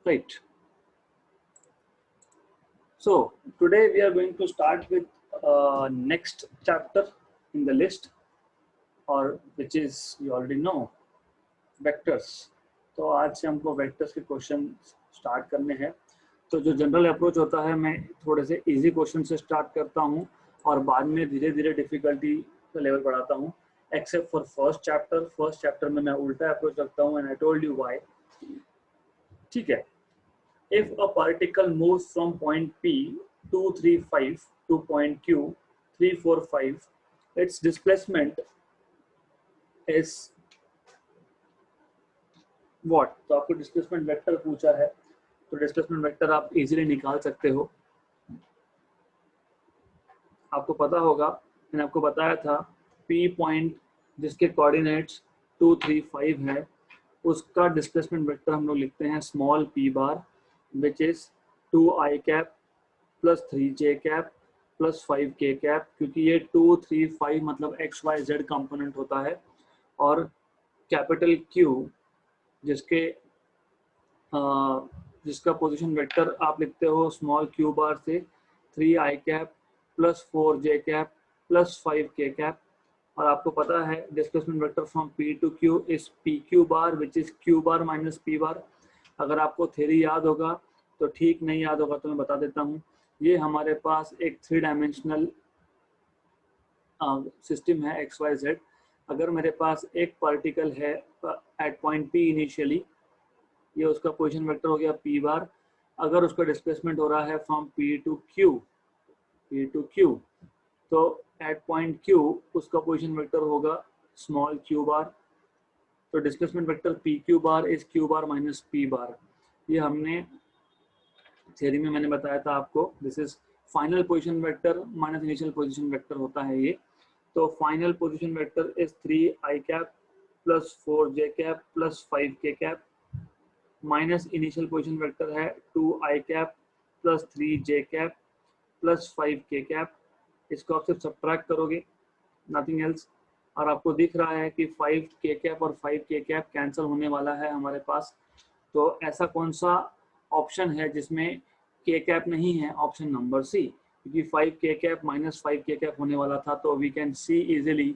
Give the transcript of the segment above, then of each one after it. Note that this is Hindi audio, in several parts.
Right. So today we are going to start with next chapter in the list, or which is you already know, vectors. तो आज से हमको वेक्टर्स के क्वेश्चन स्टार्ट करने हैं. तो जो जनरल अप्रोच होता है, मैं थोड़े से इजी क्वेश्चन से स्टार्ट करता हूँ और बाद में धीरे धीरे डिफिकल्टी का लेवल बढ़ाता हूँ. एक्सेप्ट फॉर फर्स्ट चैप्टर में मैं उल्टा अप्रोच रखता हूँ, and I told you why. ठीक है. If a particle moves from point P 235 to point Q 345, its displacement is what? तो आपको डिस्प्लेसमेंट वेक्टर पूछा है, तो डिस्प्लेसमेंट वेक्टर आप इजीली निकाल सकते हो. आपको पता होगा, मैंने आपको बताया था P पॉइंट जिसके कोऑर्डिनेट्स 235 है, उसका डिस्प्लेसमेंट वेक्टर हम लोग लिखते हैं small p bar, which is 2i cap plus 3j cap plus 5k cap, क्योंकि ये 2, 3, 5 मतलब x, y, z कंपोनेंट होता है. और कैपिटल Q जिसका पोजीशन वेक्टर आप लिखते हो स्मॉल q बार से 3i cap plus 4j cap plus 5k cap. और आपको पता है displacement vector from P to Q is PQ bar, which is Q bar minus P bar. अगर आपको थ्योरी याद होगा तो ठीक, नहीं याद होगा तो मैं बता देता हूँ. ये हमारे पास एक 3 डायमेंशनल सिस्टम है एक्स वाई जेड. अगर मेरे पास एक पार्टिकल है एट पॉइंट P इनिशियली, ये उसका पोजीशन वेक्टर हो गया P बार. अगर उसका डिस्प्लेसमेंट हो रहा है फ्रॉम P टू Q, तो एट पॉइंट Q उसका पोजीशन वेक्टर होगा स्मॉल q बार. तो displacement vector PQ bar is Q bar minus P बार. ये हमने थ्योरी में मैंने बताया था आपको. This is final position vector minus initial position vector होता है ये. तो final position vector is 3i cap plus 4j cap plus 5k cap minus initial position vector है 2i cap plus 3j cap plus 5k cap. इसको आप सिर्फ सब्ट्रैक्ट करोगे, नथिंग एल्स. और आपको दिख रहा है कि 5k कैप और 5k कैप कैंसिल होने वाला है हमारे पास. तो ऐसा कौन सा ऑप्शन है जिसमें k कैप नहीं है? ऑप्शन नंबर सी, क्योंकि 5k cap minus 5k cap होने वाला था. तो we can see easily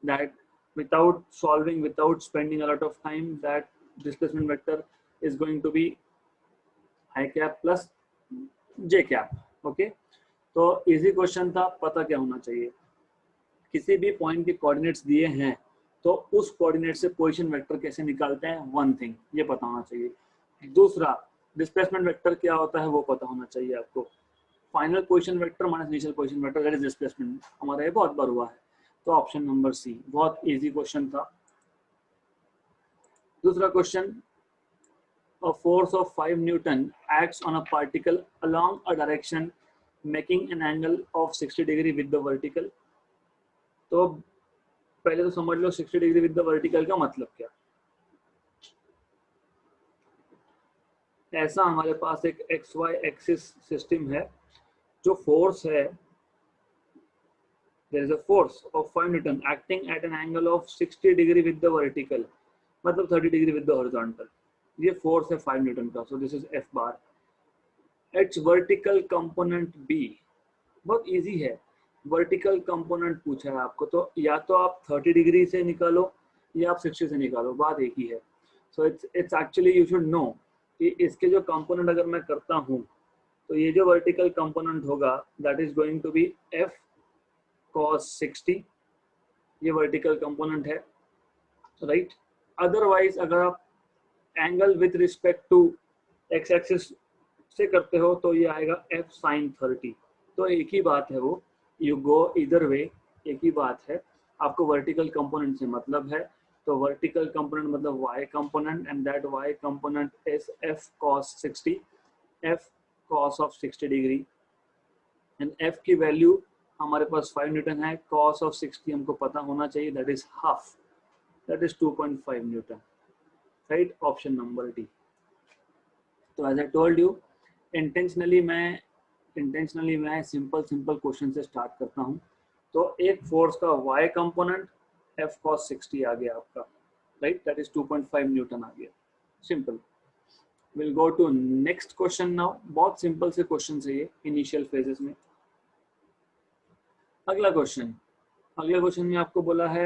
that without solving, without spending a lot of time, that displacement vector is going to be i cap plus j cap. Okay, तो इजी क्वेश्चन था. पता क्या होना चाहिए? किसी भी पॉइंट के कोऑर्डिनेट्स दिए हैं तो उस कोऑर्डिनेट से पोजीशन वेक्टर कैसे निकालते हैं, वन थिंग ये पता होना चाहिए. दूसरा, डिस्प्लेसमेंट वेक्टर क्या होता है वो पता होना चाहिए आपको. Final position vector minus initial position vector, that is displacement. हमारा ये बहुत बार हुआ है. तो ऑप्शन नंबर सी बहुत इजी क्वेश्चन था. दूसरा question, a force of 5 Newton acts on a particle along a direction making an angle of 60 degree with the vertical. तो पहले तो समझ लो 60 डिग्री विद द वर्टिकल का मतलब क्या. ऐसा हमारे पास एक एक्स वाई एक्सिस सिस्टम है. जो फोर्स है, there is a force of 5 Newton acting at an angle of 60 degree with the vertical, मतलब 30 डिग्री विद द हॉरिजॉन्टल. ये फोर्स है 5 न्यूटन का. So this is F bar. It's vertical component B. बहुत इजी है. वर्टिकल कंपोनेंट पूछा है आपको, तो या तो आप 30 डिग्री से निकालो या आप 60 से निकालो, बात एक ही है. So it's actually you should no कि इसके जो कंपोनेंट अगर मैं करता हूँ तो ये जो वर्टिकल कंपोनेंट होगा that is going to be F cos 60. ये वर्टिकल कंपोनेंट है, राइट. अदरवाइज अगर आप angle with respect to X axis से करते हो तो ये आएगा F sin 30. तो एक ही बात है वो, यू गो इधर वे, एक ही बात है. आपको वर्टिकल कंपोनेंट से मतलब है, तो वर्टिकल कंपोनेंट मतलब y component, and that y component is F cos 60, F cos of 60 degree. And F की वैल्यू हमारे पास 5 न्यूटन है. cos of 60 हमको पता होना चाहिए, that is half, that is 2.5 newton, right. Option number D. तो as I told you, intentionally मैं सिंपल क्वेश्चन से स्टार्ट करता हूँ. तो एक फोर्स का y कंपोनेंट F cos 60 आ गया आपका, राइट. दैट इज 2.5 न्यूटन आ गया. Simple. Will go to next question now. बहुत सिंपल से क्वेश्चन है ये इनिशियल फेजेस में। अगला क्वेश्चन में आपको बोला है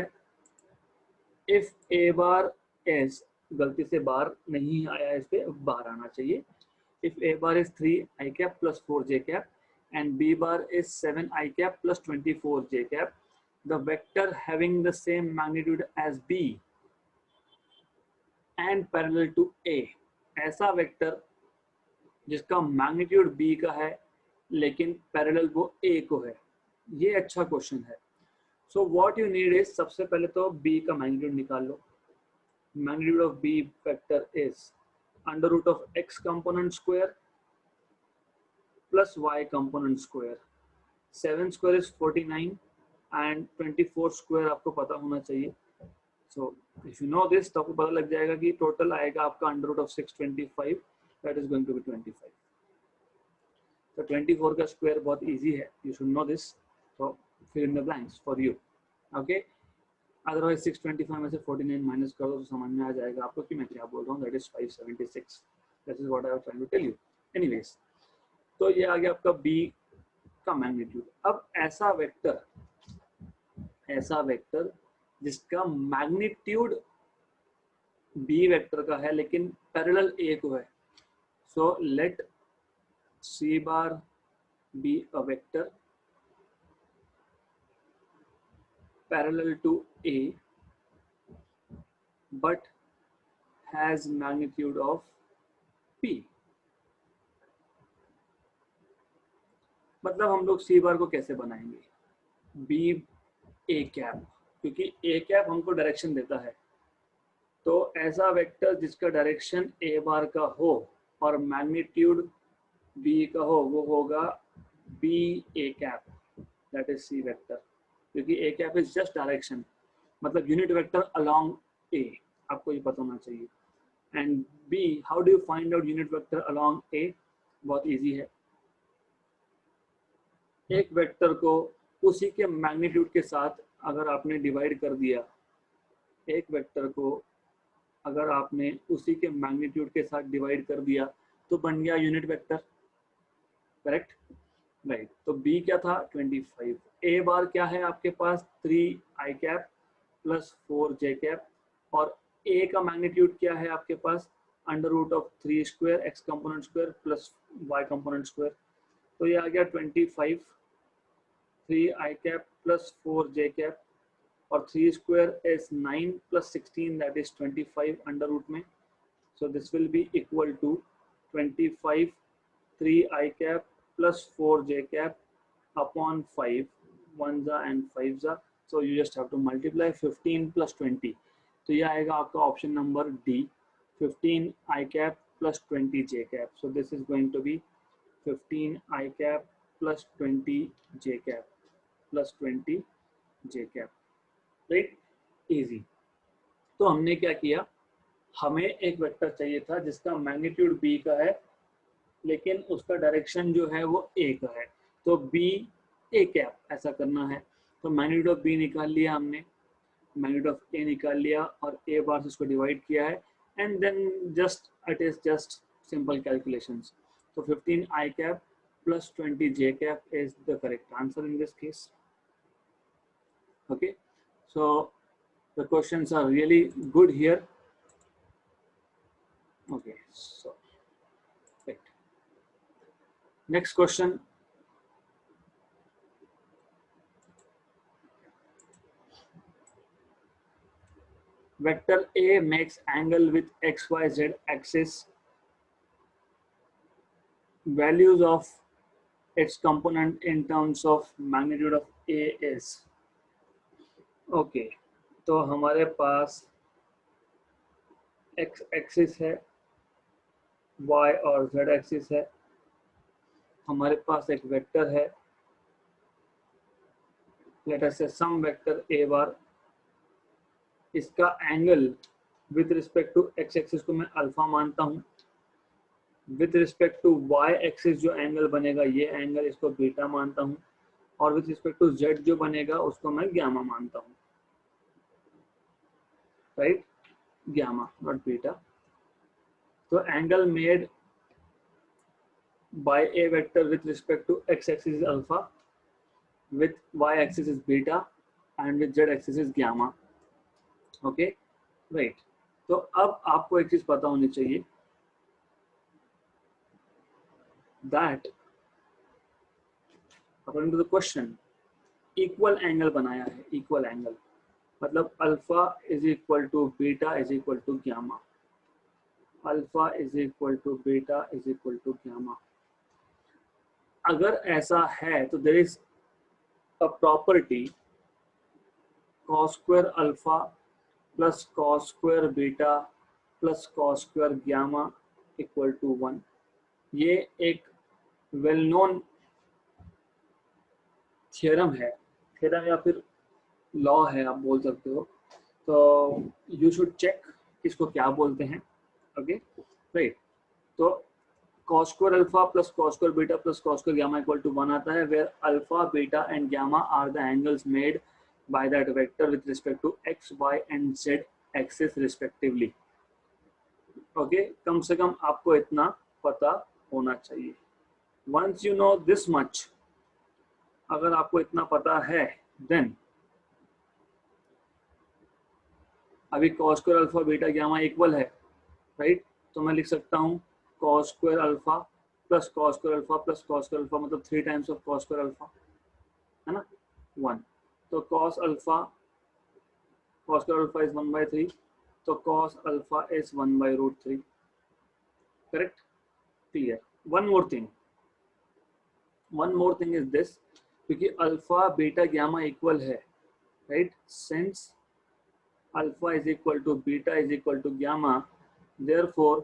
इफ ए बार एस, गलती से बार नहीं आया, इस पे बार आना चाहिए। If A bar is 3 i cap plus 4 j cap and b bar is 7 i cap plus 24 j cap, the vector having the same magnitude as b and parallel to a, ऐसा वेक्टर जिसका मैग्नीट्यूड b का है लेकिन पैरेलल वो a को है, ये अच्छा क्वेश्चन है। So what you need is, सबसे पहले तो b का मैग्नीट्यूड निकाल लो। Magnitude of b vector is under root of x component square plus y component square. 7 square is 49 and 24 square आपको पता होना चाहिए। So if you know this तो आपको पता लग जाएगा कि टोटल आएगा आपका under root of 625, that is going to be 25। तो 24 का स्क्वायर बहुत इजी है, यू शुड नो दिस, तो fill in the blanks for you, okay. Otherwise 625 में से 49 माइनस कर दो तो समझ में आ जाएगा आपको कि मैं क्या बोल रहा हूँ, that is 576। This is what I was trying to tell you. Anyways, तो ये आ गया आपका b का मैग्नीट्यूड। अब ऐसा वेक्टर जिसका मैग्नीट्यूड b वेक्टर का है लेकिन पैरेलल a को है, so let c bar be a vector parallel to a but has magnitude of p। मतलब हम लोग c बार को कैसे बनाएंगे, b a कैप, क्योंकि a कैप हमको डायरेक्शन देता है, तो ऐसा वेक्टर जिसका डायरेक्शन a बार का हो और मैग्नीट्यूड b का हो, वो होगा b a cap, that is c vector, क्योंकि a cap is just direction, मतलब यूनिट वेक्टर अलोंग a, आपको ये पता होना चाहिए। And b, how do you find out unit vector along a, बहुत इजी है। एक वेक्टर को उसी के मैग्नीट्यूड के साथ अगर आपने डिवाइड कर दिया, एक वेक्टर को अगर आपने उसी के मैग्नीट्यूड के साथ डिवाइड कर दिया तो बन गया यूनिट वेक्टर, करेक्ट, राइट। तो b क्या था 25, a बार क्या है आपके पास 3 i cap plus 4 j cap, और a का मैग्नीट्यूड क्या है आपके पास under root of 3 square x component square plus y component square, तो ये आ गया 25, 3 i cap plus 4 j cap, और 3 square is 9 plus 16 that is 25 under root में, so this will be equal to 25 3 i cap plus 4 j cap upon 5, 1 and 5, so you just have to multiply 15 plus 20, तो ये आएगा आपका option number D, 15 i cap plus 20 j cap, so this is going to be 15 i cap plus 20 j cap plus 20 j cap, right, easy। तो हमने क्या किया, हमें एक वेक्टर चाहिए था जिसका मैग्नीट्यूड b का है लेकिन उसका डायरेक्शन जो है वो a का है, तो b a कैप ऐसा करना है। तो मैग्नीट्यूड ऑफ b निकाल लिया हमने, मैग्नीट्यूड ऑफ a निकाल लिया और a बार से उसको डिवाइड किया है, and then just it is just simple calculations. तो 15 i cap plus 20 j cap is the correct answer in this case, okay. So the questions are really good here, okay. So next question, vector A makes angle with xyz axis, values of its component in terms of magnitude of A is, okay। तो हमारे पास x एक्सिस है, y और z एक्सिस है, हमारे पास एक वेक्टर है, लेट अस से सम वेक्टर a बार, इसका angle with respect to x axis को मैं अल्फा मानता हूँ, with respect to y axis जो एंगल बनेगा ये एंगल इसको बीटा मानता हूँ, और विथ रिस्पेक्ट टू z जो बनेगा उसको मैं गामा मानता हूँ, राइट, गामा नॉट बीटा। तो angle made by a vector with respect to x-axis is alpha, with y-axis is beta, and with z-axis is gamma. Okay, right. तो अब आपको एक चीज पता होनी चाहिए that according to the question equal angle बनाया है, इक्वल एंगल मतलब alpha is equal to beta is equal to gamma, alpha is equal to beta is equal to gamma. अगर ऐसा है तो there is a property cos square alpha plus cos square beta plus cos square gamma equal to 1। ये एक वेल नोन थ्योरम है, थ्योरम या फिर लॉ है आप बोल सकते हो। तो यू शुड चेक इसको क्या बोलते हैं। ओके राइट, तो cos square alpha plus cos square beta plus cos square gamma equal to 1 आता है, where alpha beta and gamma are the angles made by that vector with respect to x y and z axis respectively. Okay, कम से कम आपको इतना पता होना चाहिए। Once you know this much, अगर आपको इतना पता है देन अभी cos square alpha beta gamma equal है राइट, तो मैं लिख सकता हूँ cos square alpha plus cos square alpha plus cos square alpha मतलब 3 times of cos square alpha है ना 1। तो cos alpha cos square alpha is 1/3, तो cos alpha is 1/√3। Correct, clear. One more thing is this, क्योंकि अल्फा बीटा गामा इक्वल है right, since alpha is equal to beta is equal to gamma, therefore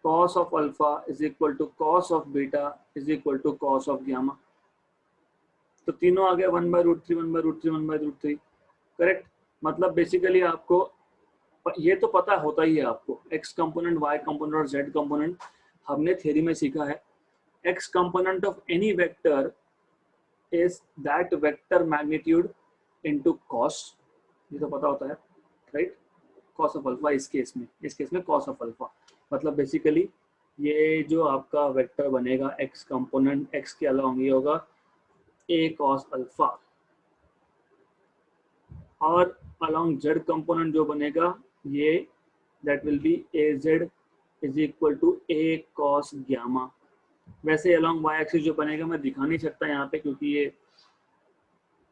cos of alpha is equal to cos of beta is equal to cos of gamma। तो तीनों आ गया 1/√3 1/√3 1/√3। करेक्ट, मतलब बेसिकली आपको ये तो पता होता ही है आपको, x कंपोनेंट y कंपोनेंट और z कंपोनेंट हमने थ्योरी में सीखा है। x component of any vector is that vector magnitude into cos, ये तो पता होता है राइट, cos ऑफ अल्फा इस केस में cos ऑफ अल्फा मतलब बेसिकली ये जो आपका वेक्टर बनेगा x कंपोनेंट x के अलॉन्ग ये होगा a cos अल्फा, और अलॉन्ग z कंपोनेंट जो बनेगा ये that will be az is equal to a cos gamma. वैसे अलॉन्ग y एक्सिस जो बनेगा मैं दिखा नहीं सकता यहाँ पे क्योंकि ये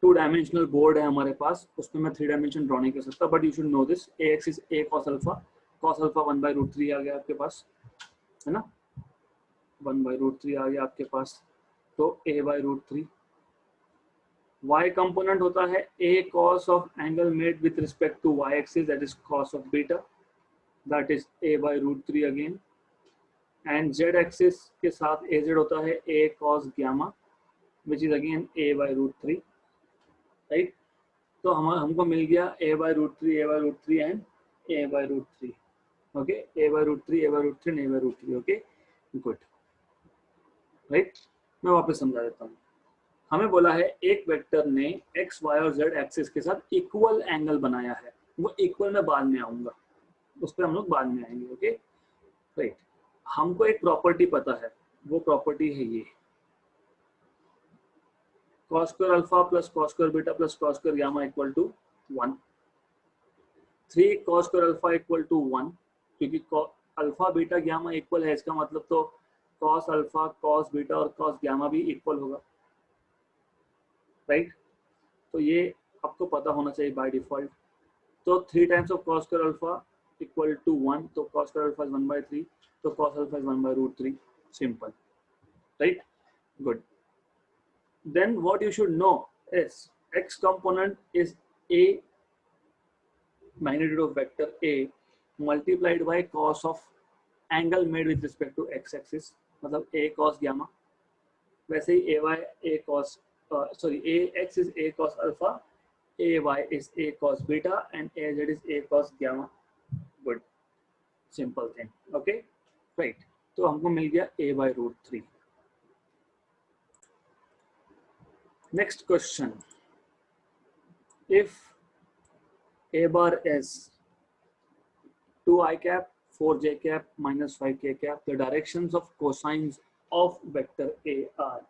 2 डायमेंशनल बोर्ड है हमारे पास, उसमें मैं 3 डायमेंशन ड्रॉ नहीं कर सकता, but you should know this a axis a cos alpha 1/√3 आ गया आपके पास है ना, 1/√3 आ गया आपके पास, तो a/√3। y कंपोनेंट होता है a cos of angle made with respect to y axis that is cos of beta, that is a/√3 again, and z axis के साथ az होता है a cos gamma which is again a/√3 right. तो हमको मिल गया a/√3 and a/√3। Okay, a/√3 and a/√3 okay good right. मैं वापस समझा देता हूँ। हमें बोला है एक वेक्टर ने x y और z एक्सिस के साथ इक्वल एंगल बनाया है, वो इक्वल में बाद में आऊंगा, उस पर हम लोग बाद में आएंगे। ओके राइट, हमको एक प्रॉपर्टी पता है, वो प्रॉपर्टी है ये cos square alpha plus cos square beta plus cos square gamma equal to 1। 3 cos square alpha equal to 1, क्योंकि अल्फा बीटा गामा इक्वल है, इसका मतलब तो cos अल्फा cos बीटा और cos गामा भी इक्वल होगा राइट। तो ये आपको पता होना चाहिए बाय डिफॉल्ट। तो 3 times of cos square alpha equal to 1, तो cos स्क्वायर अल्फा इज 1/3, तो cos alpha is 1/√3, simple right good. Then what you should know is x component is a magnitude of vector a multiplied by cos of angle made with respect to x axis, मतलब a cos gamma। वैसे ही a cos a x is a cos alpha, a y is a cos beta and a z is a cos gamma। Good, simple thing। Okay right, तो हमको मिल गया a/√3। Next question, if a bar is 2 I cap 4j cap minus 5k cap, the directions of cosines of vector A are.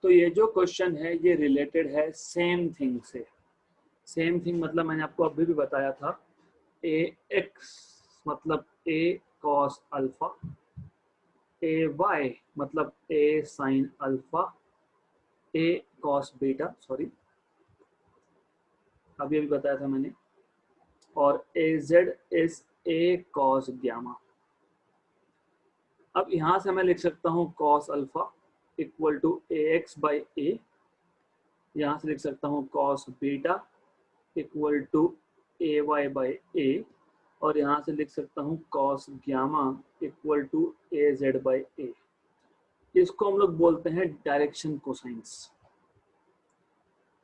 तो ये जो क्वेश्चन है ये रिलेटेड है सेम थिंग से. सेम थिंग मतलब मैंने आपको अभी भी बताया था, ax मतलब a cos अल्फा, ay मतलब a sin alpha, a cos beta, sorry अभी बताया था मैंने, और az is a cos gamma. अब यहां से मैं लिख सकता हूं cos alpha equal to ax by a, यहाँ से लिख सकता हूँ cos beta equal to ay by a, और यहाँ से लिख सकता हूँ cos gamma equal to az by a. इसको हम लोग बोलते हैं डायरेक्शन कोसाइंस,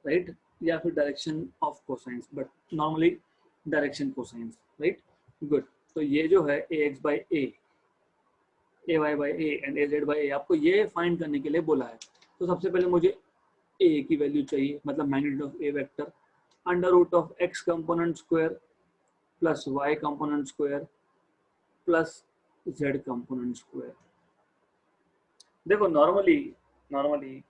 राइट, या फिर direction of cosines, but normally direction cosines, right. Good. तो ये जो है ax by a, ay by a and az by a, आपको ये फाइंड करने के लिए बोला है. तो सबसे पहले मुझे a की वैल्यू चाहिए, मतलब magnitude of a vector, under root of x component square plus y component square plus z component square. देखो नॉर्मली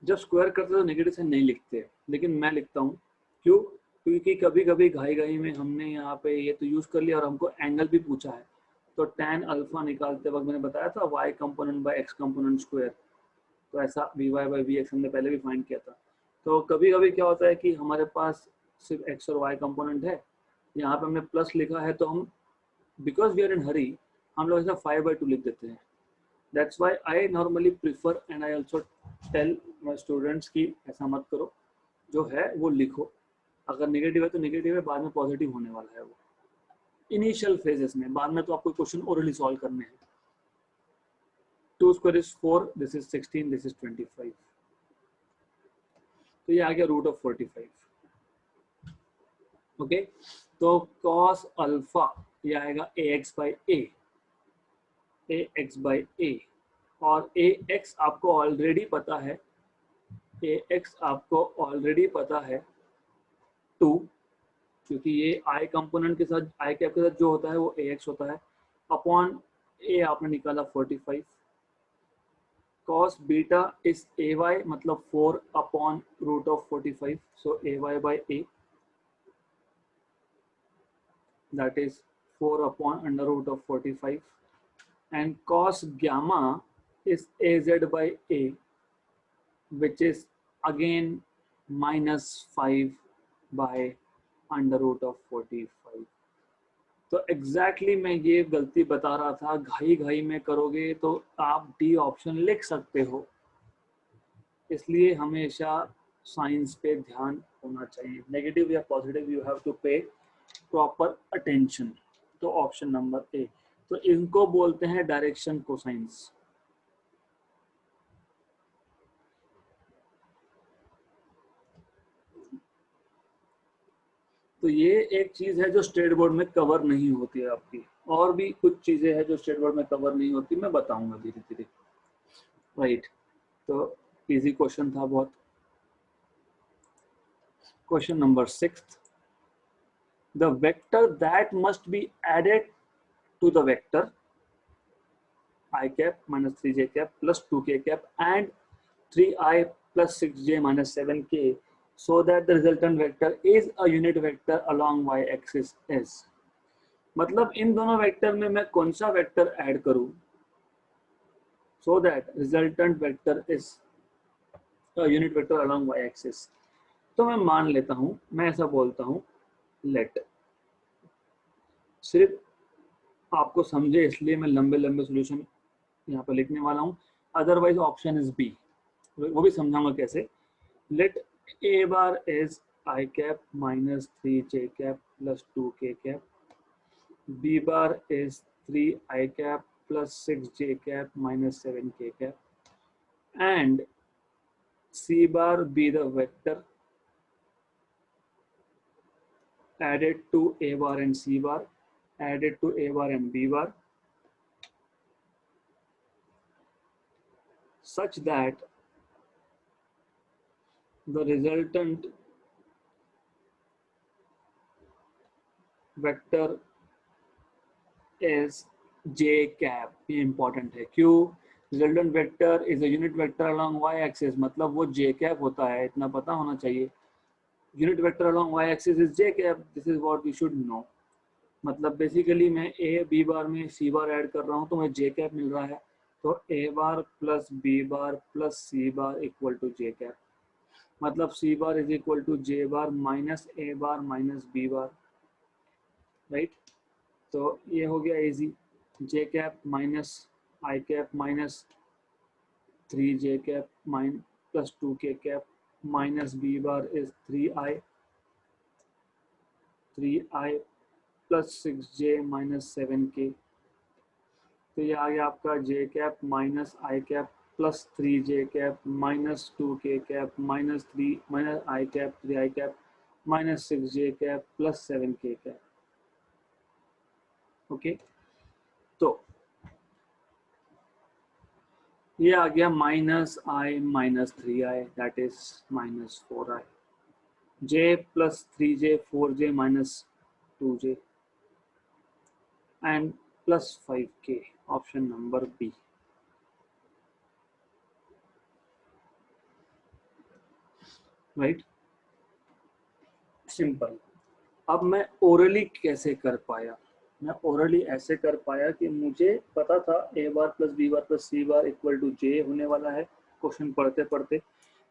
जब स्क्वायर करते तो नेगेटिव साइन नहीं लिखते, लेकिन मैं लिखता हूँ. क्यों? क्योंकि कभी कभी घाई में हमने यहाँ पे ये तो यूज कर लिया और हमको एंगल भी पूछा है. तो tan अल्फा निकालते वक्त मैंने बताया था y component by x component square, तो ऐसा vy बाई vx हमने पहले भी फाइंड किया था. तो कभी कभी क्या होता है कि हमारे पास सिर्फ x और y कंपोनेंट है, यहाँ पे हमने प्लस लिखा है, तो हम because we are in hurry हम लोग ऐसा 5/2 लिख देते हैं. That's why I normally prefer and I also tell my students की ऐसा मत करो, जो है वो लिखो. अगर नेगेटिव है तो नेगेटिव है, बाद में पॉजिटिव होने वाला है वो इनिशियल फेजेस में. बाद में तो आपको क्वेश्चन ओरली सॉल्व करने हैं. 2 square is 4, this is 16, this is 25. तो ये आ गया रूट ऑफ 45. ओके, तो cos अल्फा ये आएगा ax बाई a, और ax आपको ऑलरेडी पता है, ax आपको ऑलरेडी पता है 2, क्योंकि ये i कंपोनेंट के साथ i कैप के साथ जो होता है वो ax होता है, अपॉन a आपने निकाला 45. cos बीटा is ay मतलब 4 upon root of 45, so ay by a, that is 4 upon under root of 45, and cos gamma is az by a, which is again minus 5 by under root of 45. तो एग्जैक्टली मैं ये गलती बता रहा था, घाई में करोगे तो आप डी ऑप्शन लिख सकते हो, इसलिए हमेशा साइंस पे ध्यान होना चाहिए. नेगेटिव या पॉजिटिव यू हैव टू पे प्रॉपर अटेंशन. तो ऑप्शन नंबर ए. तो इनको बोलते हैं डायरेक्शन कोसाइंस. तो ये एक चीज है जो स्टेट बोर्ड में कवर नहीं होती है आपकी, और भी कुछ चीजें हैं जो स्टेट बोर्ड में कवर नहीं होती, मैं बताऊंगा धीरे धीरे, राइट. तो इजी क्वेश्चन था बहुत. Question number 6. The vector that must be added to the vector I cap minus 3j cap plus 2k cap and 3i plus 6j minus 7k, so that the resultant vector is a unit vector along y axis is. मतलब इन दोनों वेक्टर में मैं कौन सा वेक्टर ऐड करूं so that resultant vector is a unit vector along y axis. तो मैं मान लेता हूं, मैं ऐसा बोलता हूं, let, सिर्फ आपको समझे इसलिए मैं लंबे सॉल्यूशन यहाँ पर लिखने वाला हूँ, अदरवाइज ऑप्शन इज बी, वो भी समझाऊंगा कैसे. Let A bar is I cap minus 3j cap plus 2k cap, B bar is 3i cap plus 6j cap minus 7k cap, and C bar be the vector added to a bar and c bar, added to a bar and b bar, such that the resultant vector is j cap. ये important है क्यों? Resultant vector is a unit vector along y axis, मतलब वो j cap होता है, इतना पता होना चाहिए. Unit vector along y axis is j cap. This is what we should know. मतलब बेसिकली मैं a b बार में c बार ऐड कर रहा हूँ तो मुझे j cap मिल रहा है, तो a bar plus b bar plus c bar equal to j cap. मतलब c bar is equal to j bar minus a bar minus b bar, right? तो ये हो गया easy. j cap minus I cap minus 3j cap माइन plus 2k cap minus b bar is 3i plus 6j minus 7k. तो ये आ गया आपका j cap minus I cap plus 3j cap minus 2k cap minus 3 minus I cap 3i cap minus 6j cap plus 7k cap. Okay, तो ये आ गया minus I minus 3i that is minus 4i. j plus 3j 4j minus 2j and plus 5k. Option number B. Right? Simple. अब मैं ओरली कैसे कर पाया? मैं ओरली ऐसे कर पाया कि मुझे पता था a bar plus b bar plus c bar equal to j होने वाला है क्वेश्चन पढ़ते पढ़ते.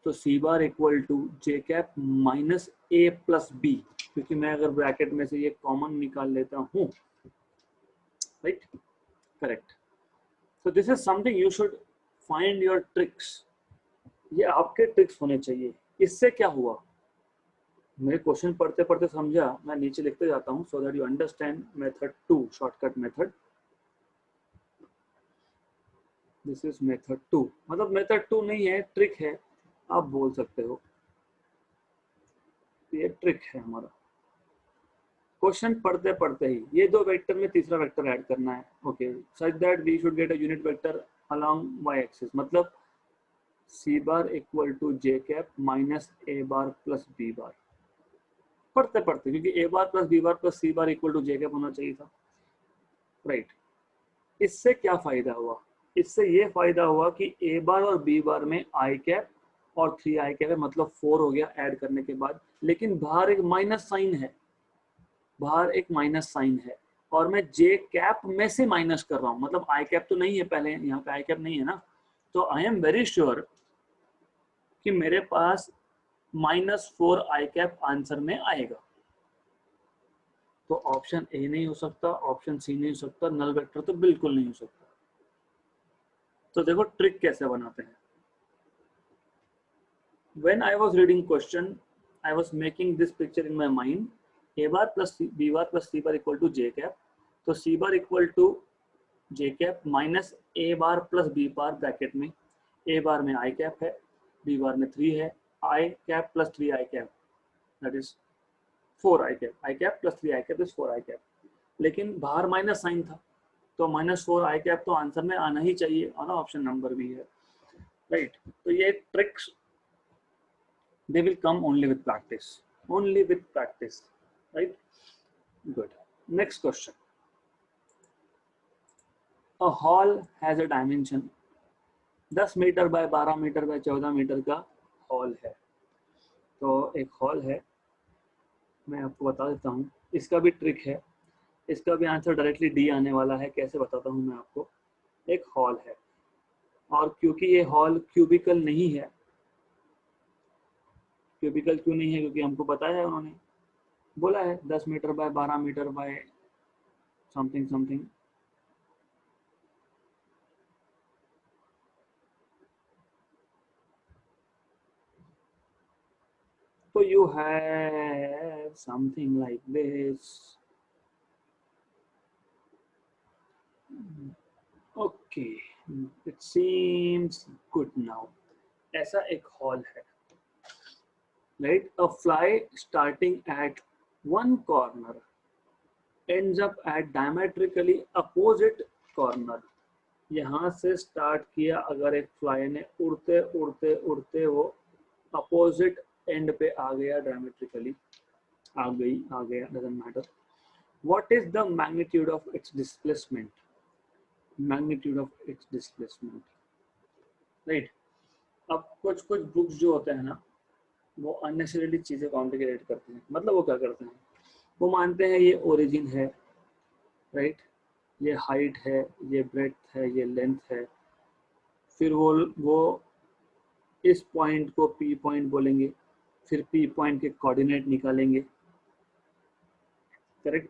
तो c bar equal to j cap minus a plus b, क्योंकि मैं अगर ब्रैकेट में से ये कॉमन निकाल लेता हूँ, right? Correct. So this is something you should find your tricks. ये आपके ट्रिक्स होने चाहिए. इससे क्या हुआ? मेरे क्वेश्चन पढ़ते पढ़ते समझा, मैं नीचे लिखते जाता हूँ so that you understand method 2, shortcut method. This is method 2. मतलब method 2 नहीं है, ट्रिक है, आप बोल सकते हो. ये ट्रिक है हमारा. क्वेश्चन पढ़ते पढ़ते ही ये दो वेक्टर में तीसरा वेक्टर ऐड करना है. Okay, such that we should get a unit vector along y axis. मतलब c bar equal to j cap minus a bar plus b bar. पढ़ते पढ़ते, क्योंकि a bar plus b bar plus c bar equal to j cap होना चाहिए था, राइट? इससे क्या फायदा हुआ? इससे ये फायदा हुआ कि a बार और b बार में i कैप और 3i कैप है, मतलब 4 हो गया ऐड करने के बाद. लेकिन बाहर एक माइनस साइन है, बाहर एक माइनस साइन है, और मैं j कैप में से माइनस कर रहा हूँ. मतलब i कैप तो नहीं है, पहले यहाँ पे i कैप नहीं है ना. तो आई एम वेरी श्योर कि मेरे पास -4 I कैप आंसर में आएगा. तो ऑप्शन ए नहीं हो सकता, ऑप्शन सी नहीं हो सकता, नल वेक्टर तो बिल्कुल नहीं हो सकता. तो देखो ट्रिक कैसे बनाते हैं. When I was reading question, I was making this picture in my mind. A bar plus b bar plus c bar equal to j cap. तो c bar equal to j cap minus a bar plus b bar bracket में. a बार में I कैप है, b बार में 3 है, I cap plus 3i cap, that is 4i cap. I cap plus 3i cap is 4i cap. लेकिन बाहर माइनस साइन था, तो -4i कैप तो आंसर में आना ही चाहिए, और ऑप्शन नंबर भी है, राइट? तो ये tricks they will come only with practice, right? Good. Next question. A hall has a dimension 10 metre by 12 metre by 14 metre का हॉल है. तो एक हॉल है, मैं आपको बता देता हूँ. इसका भी ट्रिक है, इसका भी आंसर डायरेक्टली डी आने वाला है. कैसे बताता हूँ मैं आपको. एक हॉल है, और क्योंकि ये हॉल क्यूबिकल नहीं है, क्यूबिकल क्यों नहीं है? क्योंकि हमको बताया है, उन्होंने बोला है 10 metre by 12 metre by something something. So you have something like this. Okay, it seems good now. ऐसा एक हॉल है, right? A fly starting at one corner ends up at diametrically opposite corner. यहाँ से स्टार्ट किया अगर एक फ्लाई ने, उड़ते उड़ते उड़ते वो अपोजिट एंड पे आ गया, डायमेट्रिकली आ गया, doesn't matter. what is the magnitude of its displacement? Magnitude of its displacement, right? अब कुछ कुछ बुक्स जो होते हैं ना, वो अननेसेसरीली चीजें कॉम्प्लिकेट करते हैं। मतलब वो क्या करते हैं, वो मानते हैं ये ओरिजिन है, राइट, ये हाइट है, ये ब्रेड्थ है, ये लेंथ है, फिर वो इस पॉइंट को पी पॉइंट बोलेंगे, फिर पी पॉइंट के कोऑर्डिनेट निकालेंगे, करेक्ट?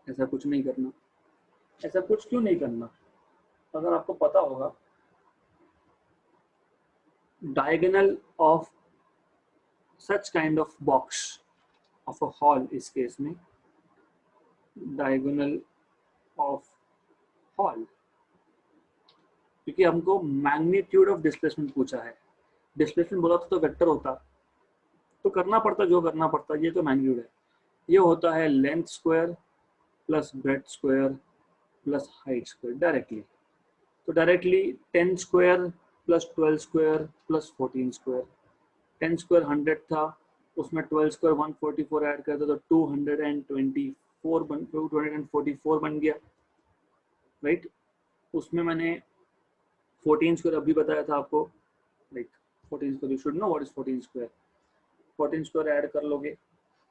ऐसा कुछ नहीं करना। ऐसा कुछ क्यों नहीं करना? अगर आपको पता होगा, diagonal of such kind of box of a hall, इस केस में डायगोनल ऑफ हॉल, क्योंकि हमको मैग्नीट्यूड ऑफ डिस्प्लेसमेंट पूछा है। डिस्प्लेसमेंट बोला तो वेक्टर होता, तो करना पड़ता जो करना पड़ता, ये तो मैग्नीट्यूड है। ये होता है length square plus breadth square plus height square directly. तो directly 10 square plus 12 square plus 14 square, 10 square 100 था, उसमें 12 स्क्वायर 144 ऐड करते तो 244 बन गया, राइट? उसमें मैंने 14 स्क्वायर अभी बताया था आपको, like 14 square, you should know what is 14 square. 14 square add कर लोगे,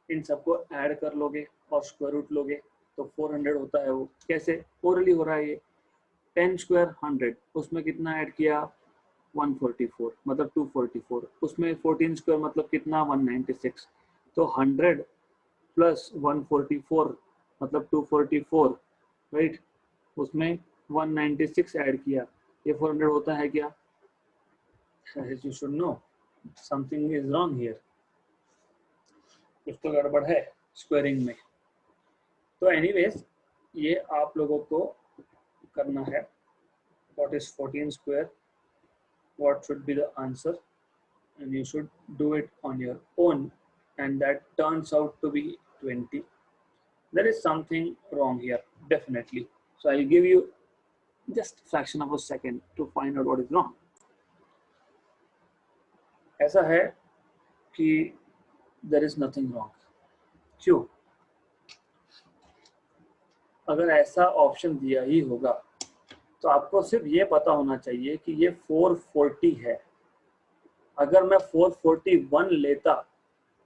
इन सबको ऐड कर लोगे और स्क्वायर रूट लोगे तो 400 होता है। वो कैसे? ओरली हो रहा है ये। 10 स्क्वायर 100, उसमें कितना ऐड किया? 144, मतलब 244, उसमें 14 स्क्वायर मतलब कितना? 196। तो 100 प्लस 144 मतलब 244, राइट? उसमें 196 ऐड किया, ये 400 होता है क्या? You should know something is wrong here, कुछ तो गड़बड़ है स्क्वायरिंग में। तो एनीवेज ये आप लोगों को करना है, what is 14 square, what should be the answer, and you should do it on your own, and that turns out to be 20. There is something wrong here, definitely. So I'll give you just a fraction of a second to find out what is wrong. ऐसा है कि there is nothing wrong. क्यों? अगर ऐसा ऑप्शन दिया ही होगा तो आपको सिर्फ ये पता होना चाहिए कि ये 440 है। अगर मैं 441 लेता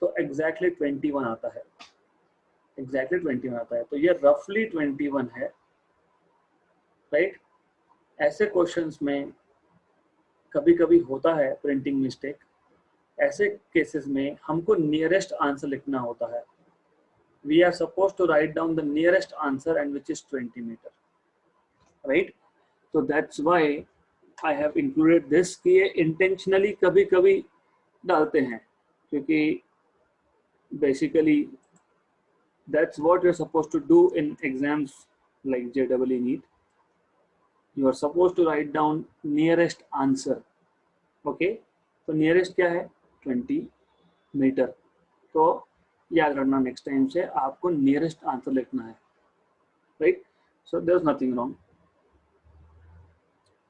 तो एग्जैक्टली 21 आता है, एग्जैक्टली 21 आता है, तो ये रफली 21 है, राइट? ऐसे क्वेश्चंस में कभी कभी होता है प्रिंटिंग मिस्टेक। ऐसे केसेस में हमको नियरेस्ट आंसर लिखना होता है। We are suppose to write down the nearest answer and which is 20 metre, right? तो that's why I have included this, कि ये इंटेंशनली कभी कभी डालते हैं, क्योंकि basically that's what you're supposed to do in exams like JEE NEET. You are supposed to write down nearest answer, okay? तो nearest क्या है? 20 मीटर। तो याद रखना, नेक्स्ट टाइम से आपको nearest answer लिखना है, right? So there's nothing wrong,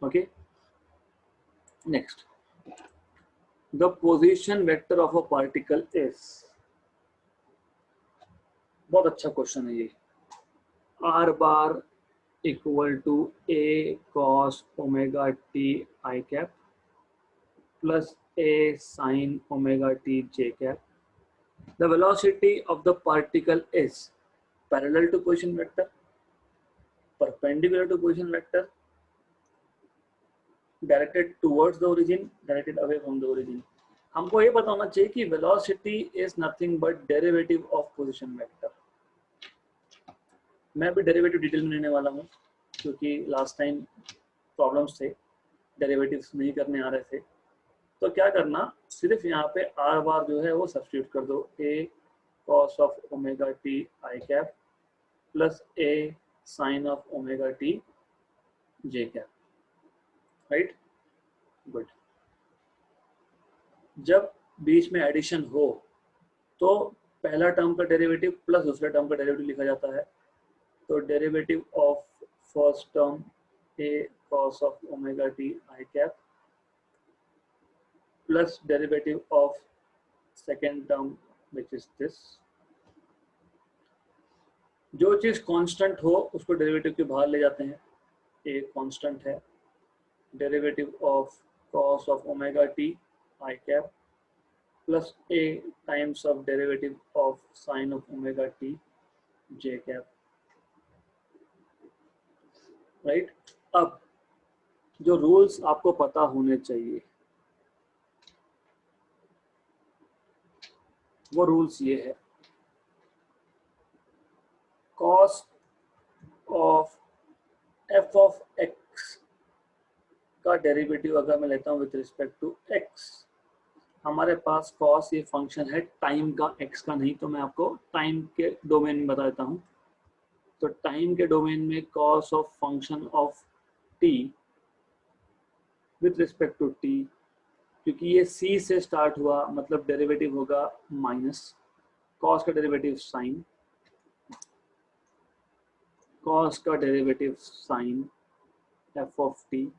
okay? Next, the position vector of a particle is, बहुत अच्छा क्वेश्चन है ये। R bar equal to A cos omega t I cap plus A sin omega t j cap. The velocity of the particle is parallel to position vector, perpendicular to position vector, directed towards the origin, directed away from the origin. हमको ये पता होना चाहिए कि velocity is nothing but derivative of position vector. मैं भी डेरिवेटिव डिटेल में लेने वाला हूँ, क्योंकि लास्ट टाइम प्रॉब्लम्स थे, डेरिवेटिव्स नहीं करने आ रहे थे। तो क्या करना, सिर्फ यहाँ पे आर बार जो है वो सब्स्टिट्यूट कर दो, a cos of omega t i cap plus a sine of omega t j cap, right? Good. जब बीच में एडिशन हो तो पहला टर्म का डेरिवेटिव प्लस दूसरे टर्म का डेरिवेटिव लिखा जाता है। तो derivative of first term a cos of omega t i cap plus derivative of second term, which is this, जो चीज कांस्टेंट हो उसको डेरिवेटिव के बाहर ले जाते हैं। ए कांस्टेंट है, derivative of cos of omega t i cap plus A times of derivative of sine of omega t j cap, right. अब जो रूल्स आपको पता होने चाहिए वो रूल्स ये है, cos of f of x का डेरिवेटिव अगर मैं लेता हूँ विद रिस्पेक्ट टू एक्स, हमारे पास कॉस ये फंक्शन है टाइम का, एक्स का नहीं, तो मैं आपको टाइम के डोमेन में बता देता हूँ। तो टाइम के डोमेन में cos of function of t with respect to t, क्योंकि ये सी से स्टार्ट हुआ मतलब डेरिवेटिव होगा माइनस कॉस का डेरिवेटिव साइन, कॉस का derivative sine f of t,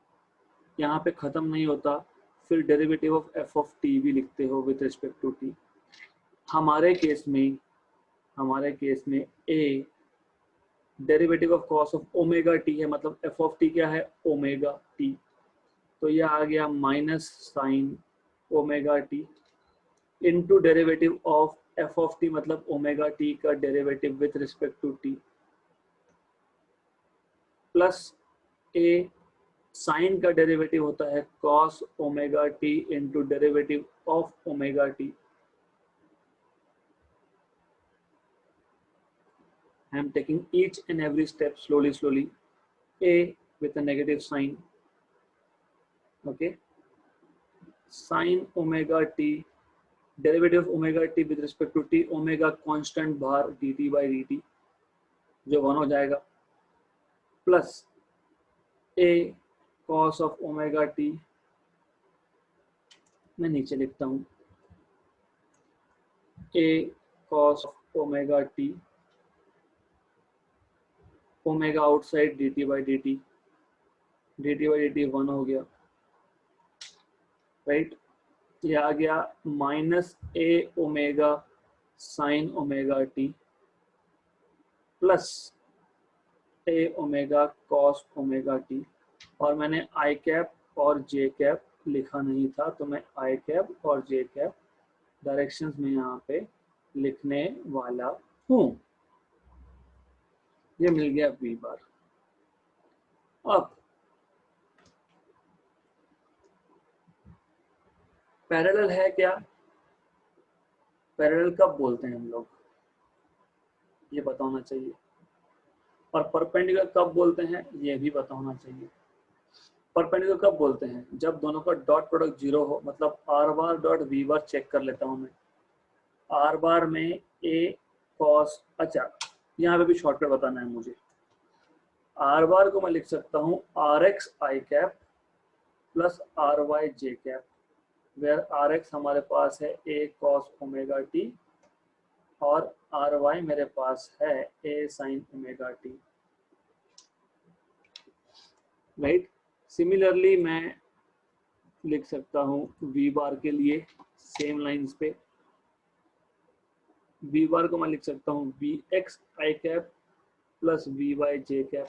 यहाँ पे खत्म नहीं होता, फिर derivative of f of t भी लिखते हो विद रिस्पेक्ट टू टी। हमारे केस में a derivative of cos of omega t है, मतलब एफ ऑफ टी क्या है, ओमेगा टी, तो यह आ गया minus sine omega t into derivative of f of t, मतलब ओमेगा टी का derivative with respect to t, plus a sine का डेरिवेटिव होता है cos omega t into derivative of omega t. I am taking each and every step slowly. A with a negative sign, okay, sin omega t, derivative of omega t with respect to t, omega constant बाहर dt by dt जो 1 हो जाएगा, plus a cos of omega t, मैं नीचे लिखता हूँ a cos of omega t, omega outside dt by dt 1 हो गया, राइट। ये आ गया minus a omega sine omega t plus a omega cos omega t, और मैंने आई कैप और जे कैप लिखा नहीं था, तो मैं आई कैप और जे कैप डायरेक्शंस में यहाँ पे लिखने वाला हूँ। ये मिल गया वी बार। अब पैरेलल है क्या, पैरेलल कब बोलते हैं हम लोग, ये पता होना चाहिए, और परपेंडिकुलर कब बोलते हैं ये भी पता होना चाहिए। परपेंडिकुलर कब बोलते हैं, जब दोनों का डॉट प्रोडक्ट 0 हो, मतलब r bar dot v bar check कर लेता हूँ मैं। आर बार में ए कॉस, अच्छा यहाँ पे भी शॉर्टकट बताना है मुझे। आर बार को मैं लिख सकता हूँ r x i cap plus r y j cap, where r x हमारे पास है ए कॉस ओमेगा टी और आर वाई मेरे पास है a sine omega t, right. Similarly मैं लिख सकता हूँ वी बार के लिए सेम लाइंस पे, वी बार को मैं लिख सकता हूँ v x i cap plus v y j cap,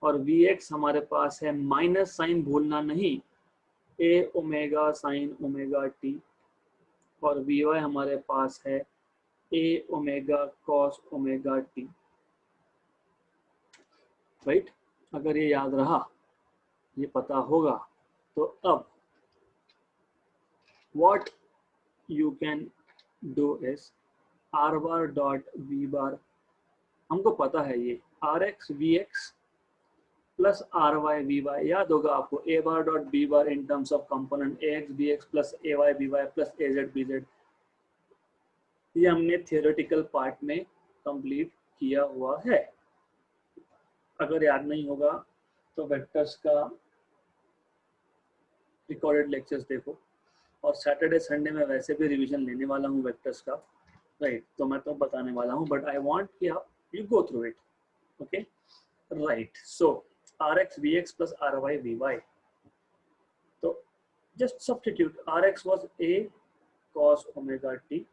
और वी एक्स हमारे पास है माइनस साइन भूलना नहीं a omega sine omega t, और वी वाई हमारे पास है a omega cos omega t, right. अगर ये याद रहा, ये पता होगा, तो अब what you can do is r bar dot v bar, हमको पता है ये r x v x plus r y v y, याद होगा आपको a bar dot b bar in terms of component a x b x plus a y b y plus a z b z, ये हमने थियोरेटिकल पार्ट में कंप्लीट किया हुआ है। अगर याद नहीं होगा तो वेक्टर्स का रिकॉर्डेड लेक्चर्स देखो, और सैटरडे संडे में वैसे भी रिवीजन लेने वाला हूँ वेक्टर्स का, राइट। तो मैं तो बताने वाला हूँ, बट आई वांट कि आप you go through it, okay, right. So r x v x plus r y v y, तो just substitute r x was a cos omega t,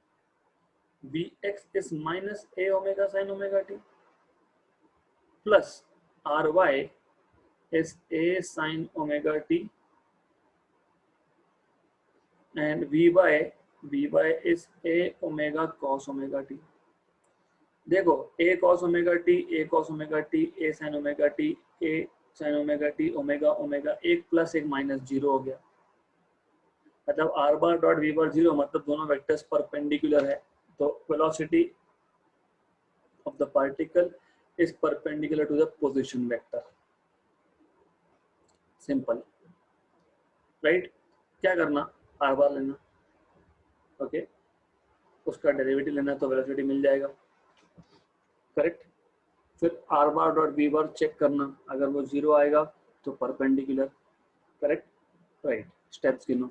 v x is minus a omega sine omega t, plus ry is a sin omega t and vy is a omega cos omega t. देखो a cos omega t, a cos omega t, a sin omega t, a sin omega t, omega omega, एक प्लस एक माइनस जीरो हो गया, मतलब r bar dot v bar zero, मतलब दोनों वेक्टर्स परपेंडिकुलर है, तो velocity of the particle is perpendicular to the position vector. Simple, right. क्या करना, r बार लेना, ओके, उसका डेरिवेटिव लेना तो वेलोसिटी मिल जाएगा, करेक्ट. फिर r बार डॉट v बार चेक करना, अगर वो जीरो आएगा तो परपेंडिकुलर, करेक्ट, राइट. स्टेप्स गिनो,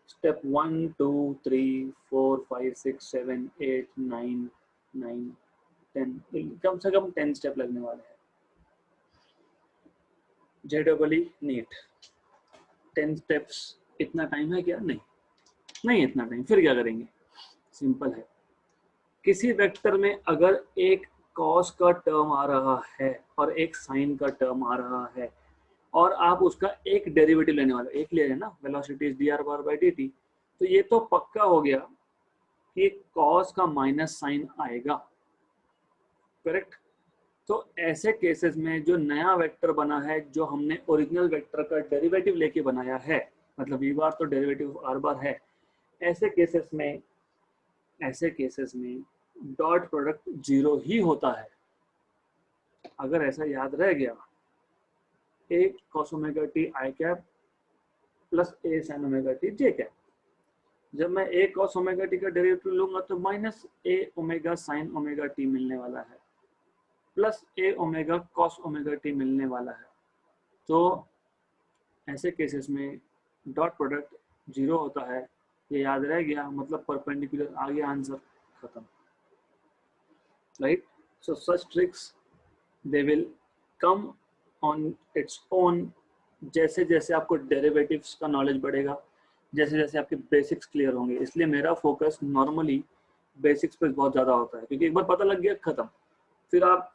स्टेप 1 2 3 4 5 6 7 8 9 9 10, कम से कम 10 स्टेप लगने वाले हैं. JEE नीट 10 स्टेप्स, इतना टाइम है क्या? नहीं इतना टाइम. फिर क्या करेंगे, सिंपल है. किसी वेक्टर में अगर एक कॉस का टर्म आ रहा है और एक साइन का टर्म आ रहा है और आप उसका एक डेरिवेटिव लेने वाले, एक ले रहे हैं ना, velocity is dr bar by dt, तो ये तो पक्का हो गया कि कॉस का माइनस साइन आएगा, करेक्ट. तो ऐसे केसेस में जो नया वेक्टर बना है, जो हमने ओरिजिनल वेक्टर का डेरिवेटिव लेके बनाया है, मतलब v बार तो डेरिवेटिव r बार है, ऐसे केसेस में डॉट प्रोडक्ट जीरो ही होता है. अगर ऐसा याद रह गया, a cos omega t i cap plus a sin omega t j cap, जब मैं a cos ओमेगा t का डेरिवेटिव लूंगा तो minus a omega sin omega t मिलने वाला है, plus a omega cos omega t मिलने वाला है. तो ऐसे केसेस में डॉट प्रोडक्ट जीरो होता है. ये याद रह गया, मतलब परपेंडिकुलर, आ गया आंसर, खत्म, right. So such tricks they will come on its own. जैसे जैसे आपको डेरिवेटिव्स का नॉलेज बढ़ेगा, जैसे जैसे आपके बेसिक्स क्लियर होंगे. इसलिए मेरा फोकस नॉर्मली बेसिक्स पे बहुत ज़्यादा होता है, क्योंकि एक बार पता लग गया, खत्म. फिर आप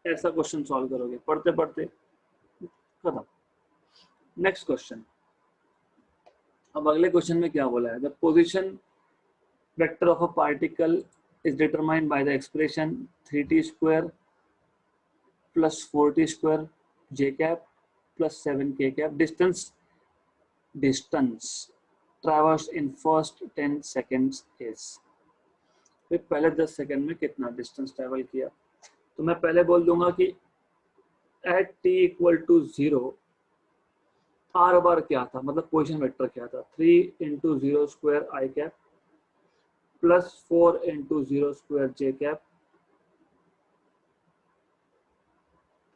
ऐसा क्वेश्चन सॉल्व करोगे पढ़ते पढ़ते, खत्म. Next question. अब अगले क्वेश्चन में क्या बोला है, the position vector of a particle is determined by the expression 3t square plus 4t square j cap plus 7k cap. Distance traverse in first 10 seconds is. फिर पहले 10 सेकेंड में कितना डिस्टेंस ट्रैवल किया, तो मैं पहले बोल दूंगा कि at t equal to 0 r bar क्या था, मतलब पोजीशन वेक्टर क्या था, 3 into 0 square i cap plus 4 into 0 square j cap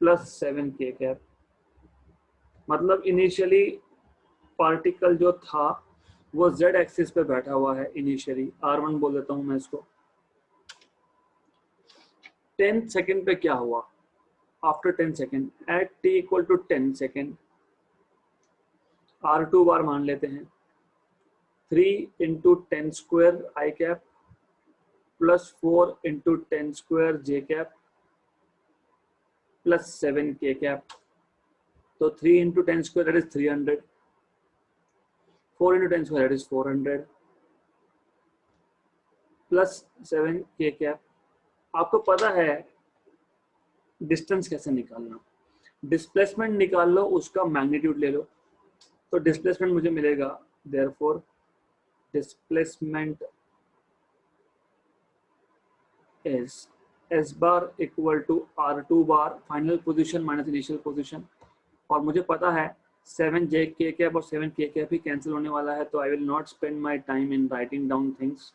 plus 7k cap. मतलब इनिशियली पार्टिकल जो था वो z एक्सिस पे बैठा हुआ है. इनिशियली r1 बोल देता हूं मैं इसको. 10 सेकेंड पे क्या हुआ, after 10 seconds at t equal to 10 seconds r2 bar मान लेते हैं, 3 into 10 square i cap plus 4 into 10 square j cap plus 7k cap. तो 3 into 10 square that is 300, 4 into 10 square that is 400 plus 7k cap. आपको पता है डिस्टेंस कैसे निकालना, डिस्प्लेसमेंट निकाल लो, उसका मैग्नीट्यूड ले लो. तो डिस्प्लेसमेंट मुझे मिलेगा, therefore displacement is s bar equal to r2 bar final position minus initial position. और मुझे पता है 7j कैप और 7k कैप ही कैंसिल होने वाला है, तो I will not spend my time in writing down things.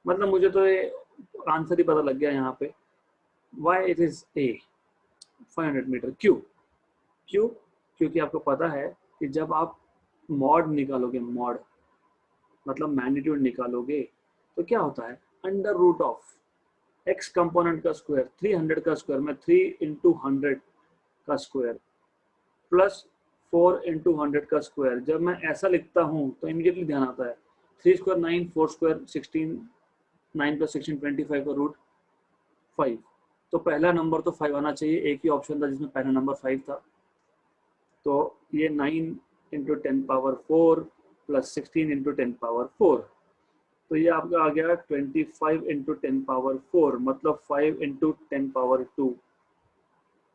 मतलब मुझे तो ये आंसर ही पता लग गया यहाँ पे. Why it is a 500 metre. क्यों? क्योंकि आपको पता है कि जब आप मॉड निकालोगे, मॉड मतलब मैग्नीट्यूड निकालोगे, तो क्या होता है, under root of x component का स्क्वायर, 300 का स्क्वायर में 3 इंटू 100 का स्क्वायर प्लस 4 इंटू 100 का स्क्वायर. जब मैं ऐसा लिखता हूँ तो इमीडिएटली ध्यान आता है 3 स्क्वायर 9, 4 स्क्वायर 16, 9 प्लस 16 25 का रूट 5. तो पहला नंबर तो 5 आना चाहिए, एक ही ऑप्शन था जिसमें पहला नंबर 5 था। तो ये 9 into 10 power 4 plus 16 into 10 power 4, तो ये आपका आ गया 25 इंटू 10 पावर 4, मतलब 5 इंटू 10 पावर 2,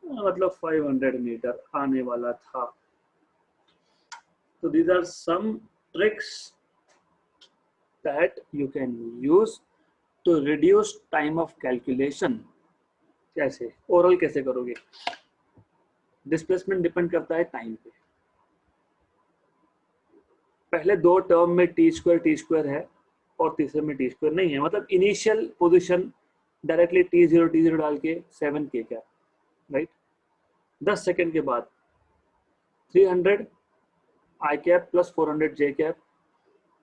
मतलब 500 मीटर आने वाला था। तो these are some tricks that you can use to reduce time of calculation। कैसे, ओरल कैसे करोगे? डिस्प्लेसमेंट डिपेंड करता है टाइम पे। पहले दो टर्म में टी स्क्वायर है और तीसरे में टी स्क्वायर नहीं है, मतलब इनिशियल पोजीशन डायरेक्टली t0 डाल के 7k कैप, राइट। 10 सेकंड के बाद 300 i cap plus 400 j cap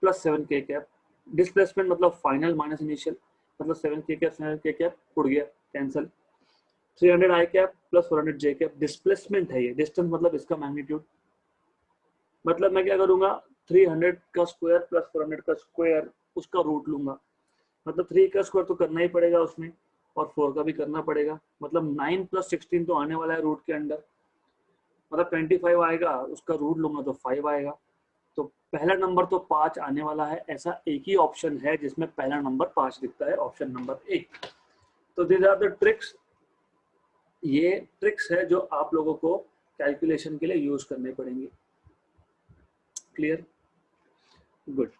plus 7k cap. Displacement मतलब फाइनल माइनस इनिशियल, मतलब 7k कैप 7k कैप उड़ गया, cancel. 300 i cap plus 400 j cap, displacement है ये, डिस्टेंस मतलब इसका मैग्नीट्यूड। मतलब मैं क्या करूंगा, 300 का स्क्वायर प्लस 400 का स्क्वायर, उसका रूट लूंगा, मतलब 3 का स्क्वायर तो करना ही पड़ेगा उसमें और 4 का भी करना पड़ेगा, मतलब 9 प्लस 16 तो आने वाला है रूट के अंदर, मतलब 25 आएगा, उसका रूट लूंगा तो 5 आएगा। तो पहला नंबर तो 5 आने वाला है, ऐसा एक ही ऑप्शन है जिसमें पहला नंबर 5 दिखता है, ऑप्शन नंबर 1। तो दिस आर द ट्रिक्स, ये ट्रिक्स है जो आप लोगों को कैलकुलेशन के लिए यूज करने पड़ेंगे। Clear? Good.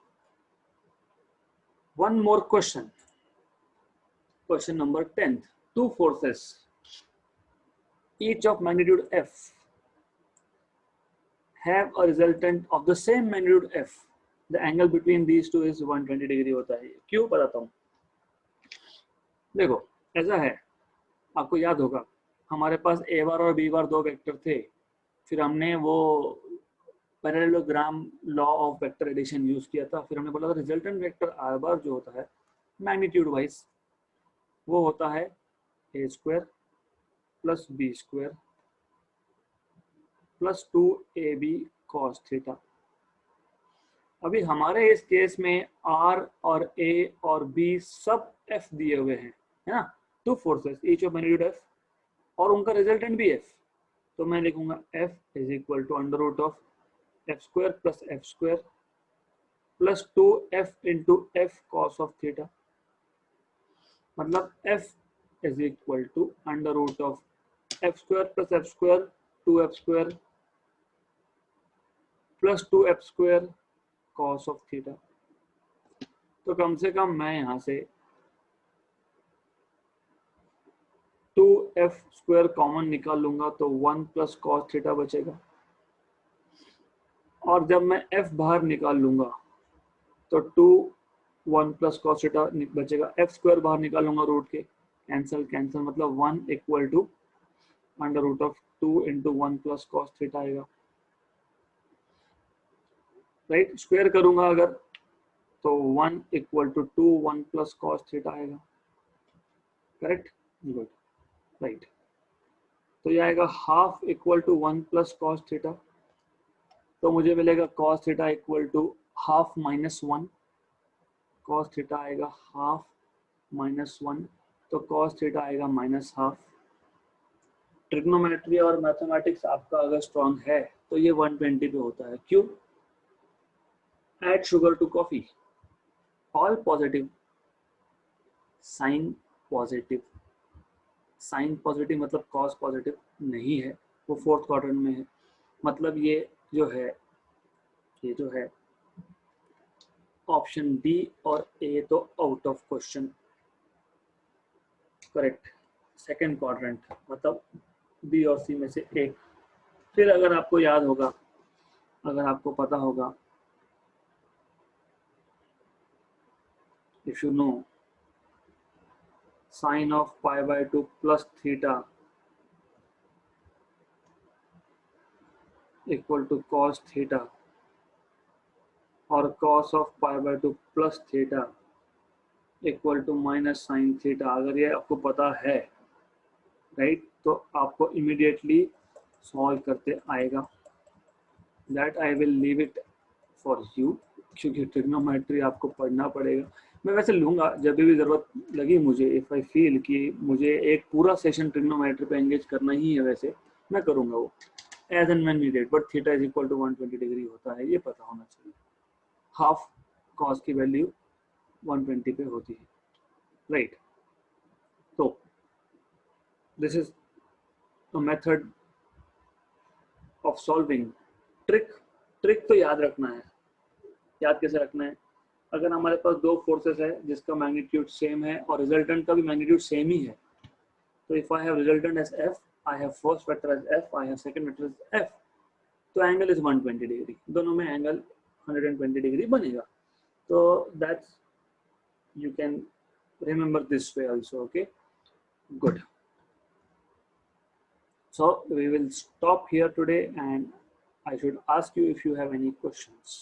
One more question, question number 10। Two forces each of magnitude f have a resultant of the same magnitude f, the angle between these two is 120 degree होता है। क्यों बताता हूँ। देखो ऐसा है, आपको याद होगा हमारे पास ए बार और बी बार दो वेक्टर थे, फिर हमने वो parallelogram law of vector addition use किया था, फिर हमने बोला था रिजल्टेंट वेक्टर आर बार जो होता है मैग्नीट्यूड वाइज वो होता है a square plus b square plus 2ab cos theta. अभी हमारे इस केस में r और a और b सब f दिए हुए हैं, है ना। Two forces each of magnitude f और उनका रिजल्टेंट भी f, तो मैं लिखूंगा f is equal to under root of f square plus f square plus 2f into f cos of theta, मतलब f is equal to under root of f square plus f square 2f square plus 2f square cos of theta. तो कम से कम मैं यहां से 2f स्क्वायर कॉमन निकाल लूंगा तो 1 प्लस कॉस थीटा बचेगा, और जब मैं f बाहर निकाल लूंगा तो 1 प्लस कॉस थीटा बचेगा, f स्क्वायर बाहर निकाल लूंगा रूट के, कैंसल कैंसल, मतलब 1 equal to under root of 2 into 1 plus cos theta आएगा, राइट। स्क्वायर करूंगा अगर तो 1 equal to 2 1 plus cos theta आएगा, करेक्ट, गुड, राइट। तो ये आएगा half equal to 1 plus cos theta, तो मुझे मिलेगा cos theta equal to half minus 1, cos theta आएगा हाफ माइनस 1, तो कॉस थीटा आएगा माइनस हाफ। ट्रिग्नोमेट्री और मैथमेटिक्स आपका अगर स्ट्रांग है तो ये 120 पे होता है। क्यों? Add sugar to coffee, all positive, sine positive, sine positive मतलब कॉस पॉजिटिव नहीं है, वो फोर्थ क्वाड्रेंट में है, मतलब ये जो है ऑप्शन डी और ए तो out of question, correct. Second quadrant मतलब बी और सी में से एक। फिर अगर आपको याद होगा, अगर आपको पता होगा, if you know sine of pi by 2 plus theta equal to cos theta और cos of pi by 2 plus theta equal to minus sine theta, अगर ये आपको पता है, राइट, तो आपको इमीडिएटली सॉल्व करते आएगा। That I will leave it for you, क्योंकि ट्रिग्नोमेट्री आपको पढ़ना पड़ेगा, मैं वैसे लूँगा जब भी ज़रूरत लगी मुझे, इफ़ आई फील कि मुझे एक पूरा सेशन ट्रिग्नोमेट्री पे एंगेज करना ही है, वैसे मैं करूँगा वो as and when needed, but theta is equal to 120 degree होता है, ये पता होना चाहिए। हाफ कॉस की वैल्यू 120 पे होती है, राइट। तो this is a method of solving. Trick तो याद रखना है। याद कैसे रखना है? अगर हमारे पास दो फोर्सेस है जिसका मैग्नीट्यूड सेम है और रिजल्टेंट का भी मैग्नीट्यूड सेम ही है, तो if I have resultant as f, I have first vector as f, I have second vector as f, तो एंगल इज 120 डिग्री, दोनों में एंगल 120 डिग्री बनेगा। तो that's, you can remember this way also. Okay, good. So we will stop here today, and I should ask you if you have any questions.